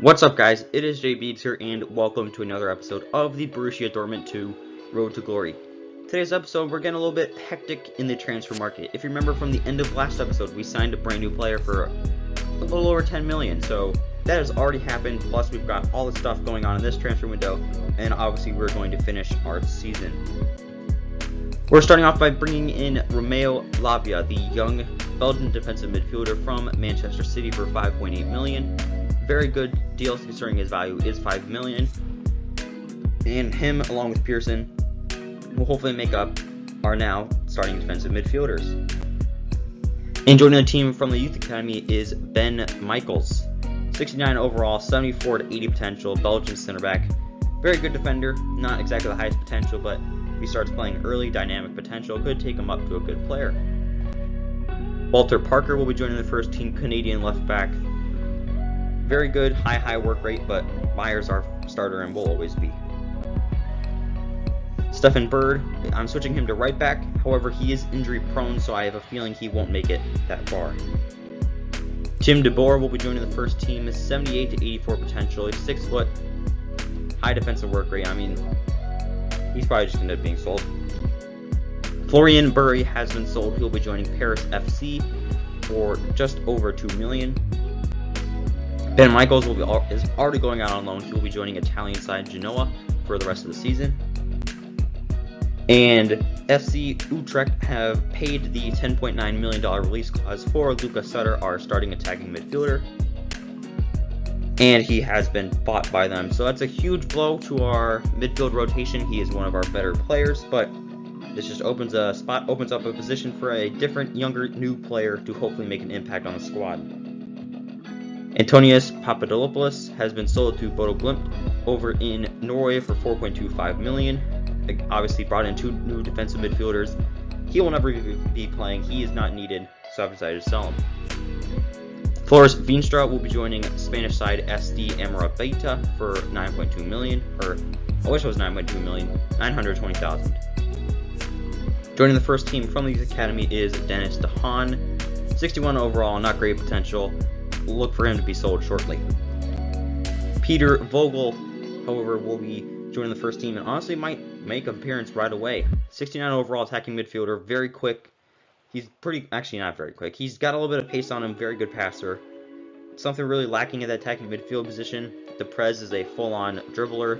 What's up, guys? It is Jay Beats here, and welcome to another episode of the Borussia Dortmund 2 Road to Glory. Today's episode, we're getting a little bit hectic in the transfer market. If you remember from the end of last episode, we signed a brand new player for a little over 10 million, so that has already happened. Plus, we've got all the stuff going on in this transfer window, and obviously we're going to finish our season. We're starting off by bringing in Romeo Lavia, the young Belgian defensive midfielder from Manchester City for 5.8 million. Very good deal considering his value is 5 million. And him, along with Pearson, will hopefully make up our now starting defensive midfielders. And joining the team from the youth academy is Ben Michaels. 69 overall, 74 to 80 potential, Belgian center back. Very good defender, not exactly the highest potential, but if he starts playing early, dynamic potential could take him up to a good player. Walter Parker will be joining the first team, Canadian left back. Very good, high work rate, but Meyer's our starter and will always be. Stefan Bird, I'm switching him to right back. However, he is injury prone, so I have a feeling he won't make it that far. Tim DeBoer will be joining the first team, 78 to 84 potential. He's 6 foot, high defensive work rate. I mean, he's probably just going to end up being sold. Florian Burry has been sold. He'll be joining Paris FC for just over 2 million. Ben Michaels is already going out on loan. He will be joining Italian side Genoa for the rest of the season. And FC Utrecht have paid the $10.9 million release clause for Luca Sutter, our starting attacking midfielder. And he has been bought by them. So that's a huge blow to our midfield rotation. He is one of our better players, but this just opens up a position for a different, younger, new player to hopefully make an impact on the squad. Antonius Papadopoulos has been sold to Bodo Glimt over in Norway for 4.25 million. Obviously brought in 2 new defensive midfielders. He will never be playing. He is not needed, so I've decided to sell him. Floris Veenstra will be joining Spanish side SD Amorebieta for 9.2 million, or I wish it was 9.2 million, 920,000. Joining the first team from the youth academy is Dennis DeHaan, 61 overall, not great potential. Look for him to be sold shortly. Peter Vogel, however, will be joining the first team and honestly might make an appearance right away. 69 overall attacking midfielder, very quick. He's actually not very quick. He's got a little bit of pace on him, very good passer. Something really lacking in that attacking midfield position. Deprez is a full-on dribbler.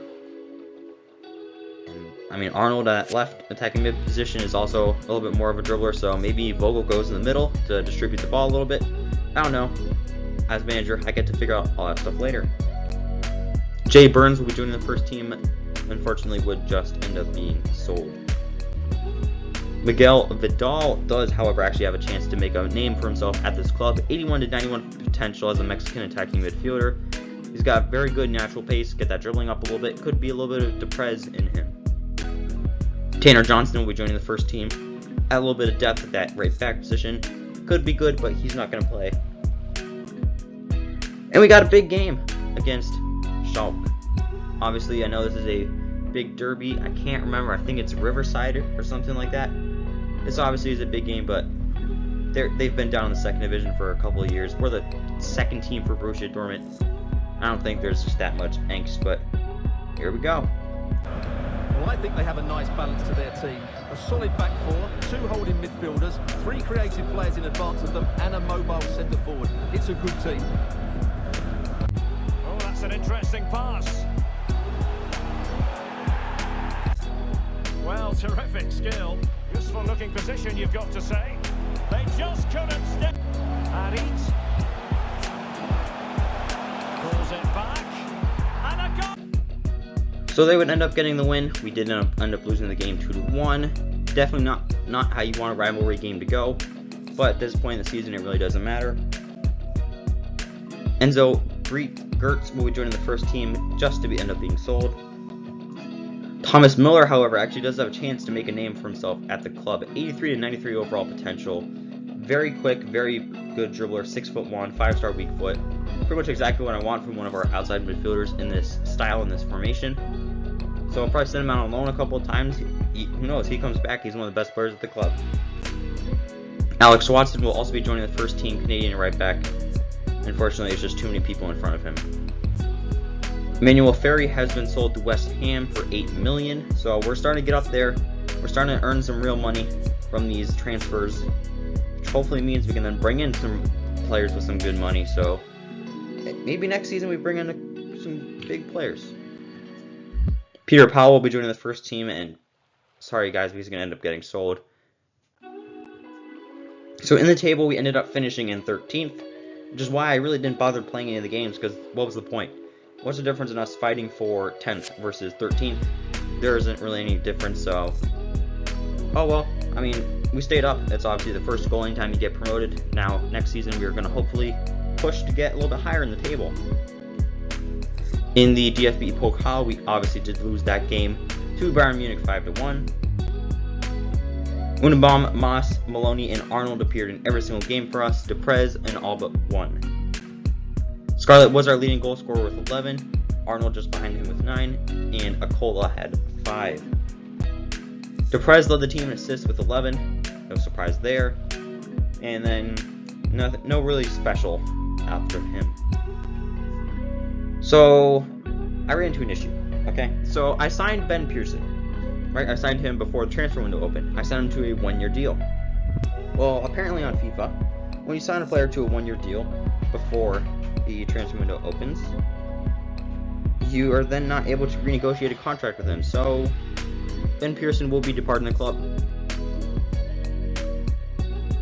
And, I mean, Arnold at left attacking mid position is also a little bit more of a dribbler, so maybe Vogel goes in the middle to distribute the ball a little bit. I don't know. As manager, I get to figure out all that stuff later. Jay Burns will be joining the first team. Unfortunately, would just end up being sold. Miguel Vidal does, however, actually have a chance to make a name for himself at this club. 81 to 91 potential as a Mexican attacking midfielder. He's got very good natural pace, get that dribbling up a little bit. Could be a little bit of Deprez in him. Tanner Johnston will be joining the first team. Add a little bit of depth at that right back position. Could be good, but he's not going to play. And we got a big game against Schalke. Obviously, I know this is a big derby. I can't remember. I think it's Riverside or something like that. This obviously is a big game, but they've been down in the second division for a couple of years. We're the second team for Borussia Dortmund. I don't think there's just that much angst, but here we go. Well, I think they have a nice balance to their team. A solid back four, 2 holding midfielders, 3 creative players in advance of them, and a mobile centre forward. It's a good team. Oh, that's an interesting pass. Well, terrific skill. Useful looking position, you've got to say. They just couldn't step. And eat. Pulls it back. And a goal. So they would end up getting the win. We did end up losing the game 2-1. Definitely not how you want a rivalry game to go. But at this point in the season, it really doesn't matter. Enzo Gertz will be joining the first team just to end up being sold. Thomas Miller, however, actually does have a chance to make a name for himself at the club. 83 to 93 overall potential. Very quick, very good dribbler, 6'1", 5-star weak foot. Pretty much exactly what I want from one of our outside midfielders in this style, in this formation. So I'll probably send him out on loan a couple of times. Who knows, he comes back, he's one of the best players at the club. Alex Watson will also be joining the first team, Canadian right back. Unfortunately, there's just too many people in front of him. Emmanuel Ferry has been sold to West Ham for $8 million, so we're starting to get up there. We're starting to earn some real money from these transfers, which hopefully means we can then bring in some players with some good money. So maybe next season we bring in some big players. Peter Powell will be joining the first team, and sorry guys, he's going to end up getting sold. So in the table, we ended up finishing in 13th, which is why I really didn't bother playing any of the games, because what was the point? What's the difference in us fighting for 10th versus 13th? There isn't really any difference, so... Oh well, I mean, we stayed up. It's obviously the first goal anytime you get promoted. Now, next season, we're going to hopefully push to get a little bit higher in the table. In the DFB Pokal, we obviously did lose that game to Bayern Munich 5-1. Unabom, Moss, Maloney, and Arnold appeared in every single game for us. Deprez in all but one. Scarlett was our leading goal scorer with 11. Arnold just behind him with 9. And Acola had 5. Deprez led the team in assists with 11. No surprise there. And then no really special after him. So I ran into an issue. Okay, so I signed Ben Pearson. Right, I signed him before the transfer window opened. I signed him to a 1-year deal. Well, apparently on FIFA, when you sign a player to a 1-year deal before the transfer window opens, you are then not able to renegotiate a contract with him. So Ben Pearson will be departing the club.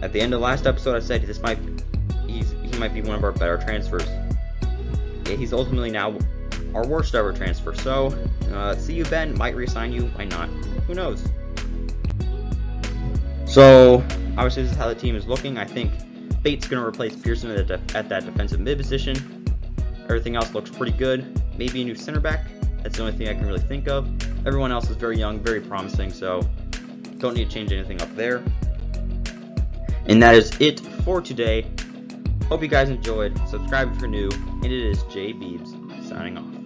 At the end of the last episode, I said he might be one of our better transfers. Yeah, he's ultimately now our worst ever transfer. So see you, Ben. Might re-sign you, might not. Who knows? So obviously this is how the team is looking. I think Bates going to replace Pearson at that defensive mid position. Everything else looks pretty good. Maybe a new center back. That's the only thing I can really think of. Everyone else is very young, very promising, so don't need to change anything up there. And that is it for today. Hope you guys enjoyed. Subscribe if you're new. And it is J Beebs signing off.